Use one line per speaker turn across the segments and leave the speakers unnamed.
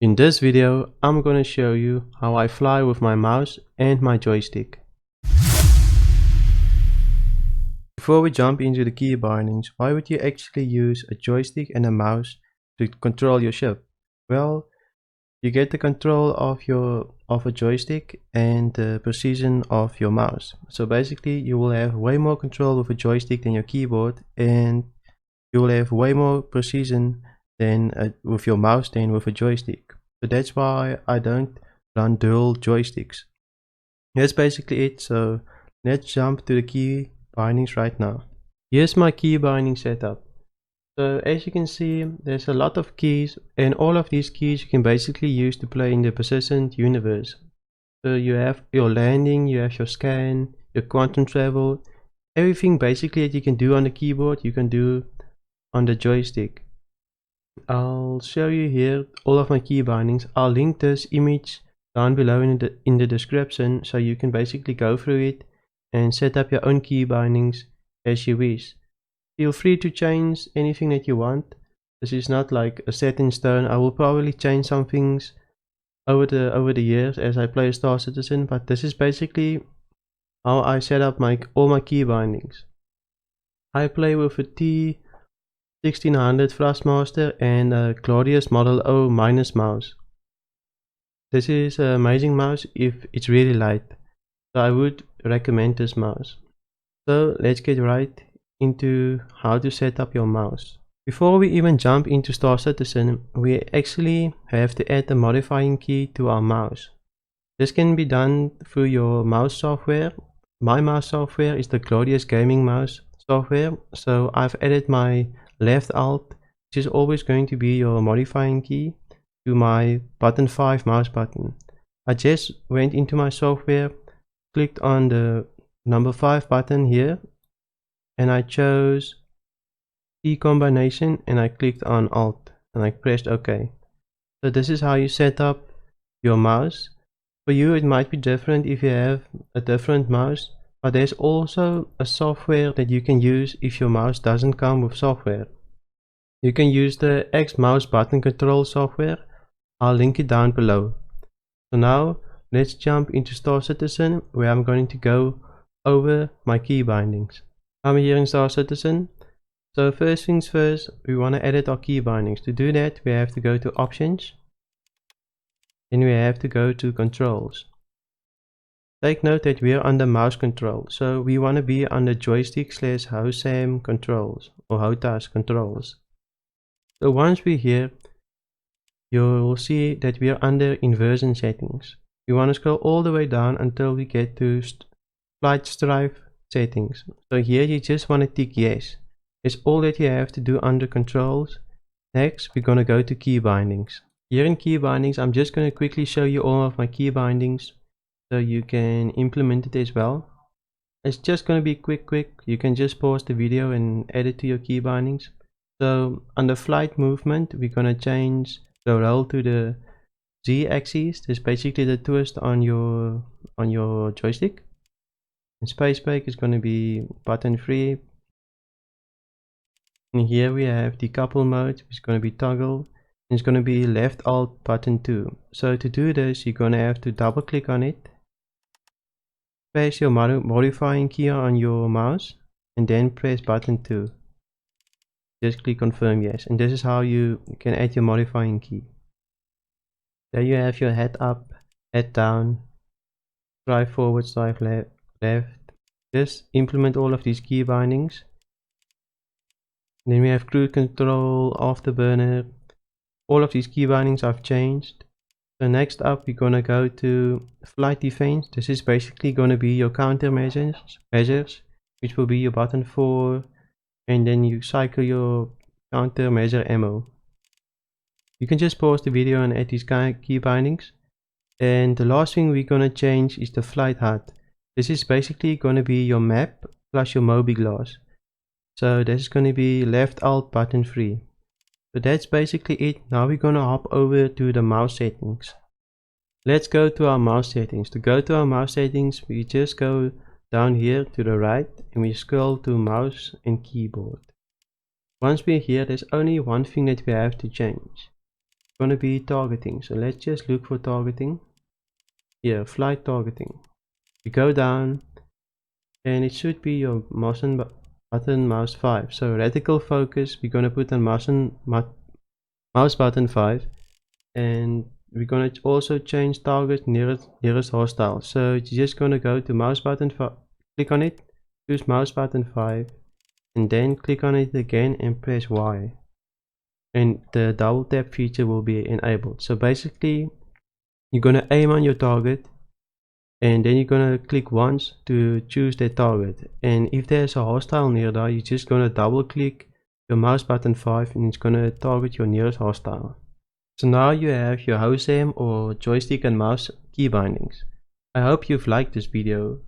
In this video, I'm gonna show you how I fly with my mouse and my joystick. Before we jump into the key bindings, why would you actually use a joystick and a mouse to control your ship? Well, you get the control of a joystick and the precision of your mouse. So basically, you will have way more control with a joystick than your keyboard, and you will have way more precision than with your mouse than with a joystick. So that's why I don't run dual joysticks. That's basically it. So let's jump to the key bindings right now. Here's my key binding setup. So as you can see, there's a lot of keys, and all of these keys you can basically use to play in the persistent universe. So you have your landing, you have your scan, your quantum travel, everything basically that you can do on the keyboard you can do on the joystick. I'll show you here all of my key bindings. I'll link this image down below in the description, so you can basically go through it and set up your own key bindings as you wish. Feel free to change anything that you want. This is not like a set in stone. I will probably change some things over the years as I play Star Citizen, but this is basically how I set up all my key bindings. I play with a T1600 Thrustmaster and a Glorious Model O minus mouse. This is an amazing mouse if it's really light, so I would recommend this mouse. So let's get right into how to set up your mouse. Before we even jump into Star Citizen, we actually have to add a modifying key to our mouse. This can be done through your mouse software. My mouse software is the Glorious Gaming Mouse software, so I've added my left alt, which is always going to be your modifying key, to my button 5 mouse button. I just went into my software, clicked on the number 5 button here, and I chose key combination, and I clicked on alt and I pressed OK. So this is how you set up your mouse. For you it might be different if you have a different mouse, but there's also a software that you can use if your mouse doesn't come with software. You can use the X mouse button control software. I'll link it down below. So now let's jump into Star Citizen, where I'm going to go over my key bindings. I'm here in Star Citizen. So first things first, we want to edit our key bindings. To do that, we have to go to Options, and we have to go to Controls. Take note that we are under mouse control, so we want to be under joystick/HOSAM controls or HOTAS controls. So once we're here, you'll see that we are under inversion settings. We want to scroll all the way down until we get to flight strife settings. So here you just want to tick yes. It's all that you have to do under controls. Next, we're going to go to key bindings. Here in key bindings, I'm just going to quickly show you all of my key bindings so you can implement it as well. It's just going to be quick. You can just pause the video and add it to your key bindings. So under flight movement, we're going to change the roll to the Z axis. This is basically the twist on your joystick. And space break is going to be button 3. And here we have decouple mode, which is going to be toggle. And it's going to be left alt button 2. So to do this, you're going to have to double click on it, press your modifying key on your mouse, and then press button 2. Just click confirm yes, and this is how you can add your modifying key. There you have your head up, head down, strive forward, strive left. Just implement all of these key bindings. And then we have cruise control, afterburner. All of these key bindings I've changed. So next up, we're gonna go to flight defense. This is basically gonna be your countermeasures, which will be your button 4, and then you cycle your countermeasure ammo. You can just pause the video and add these key bindings. And the last thing we're gonna change is the flight HUD. This is basically gonna be your map plus your mobi-glass. So this is gonna be left alt button 3. So that's basically it. Now we're gonna hop over to the mouse settings. Let's go to our mouse settings. To go to our mouse settings, we just go down here to the right and we scroll to mouse and keyboard. Once we're here, there's only one thing that we have to change. going to be targeting. So let's just look for targeting. Here, flight targeting. You go down and it should be your mouse button mouse 5. So reticle focus, we're going to put on mouse button 5, and we're going to also change target nearest hostile. So you're just going to go to mouse button 5, click on it, choose mouse button 5, and then click on it again and press Y, and the double tap feature will be enabled. So basically you're going to aim on your target, and then you're going to click once to choose the target, and if there's a hostile nearby, you're just going to double click your mouse button 5 and it's going to target your nearest hostile. So now you have your HOSAM or joystick and mouse key bindings. I hope you've liked this video.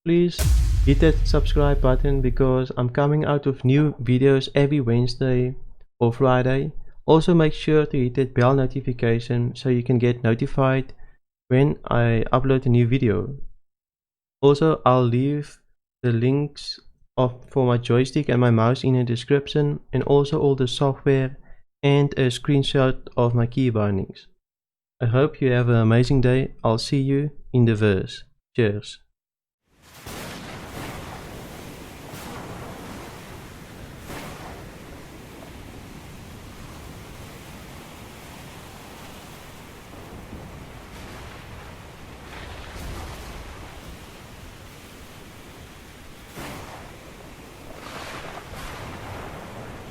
Please hit that subscribe button because I'm coming out with new videos every Wednesday or Friday. Also make sure to hit that bell notification so you can get notified when I upload a new video. Also, I'll leave the links for my joystick and my mouse in the description, and also all the software and a screenshot of my key bindings. I hope you have an amazing day. I'll see you in the verse. Cheers.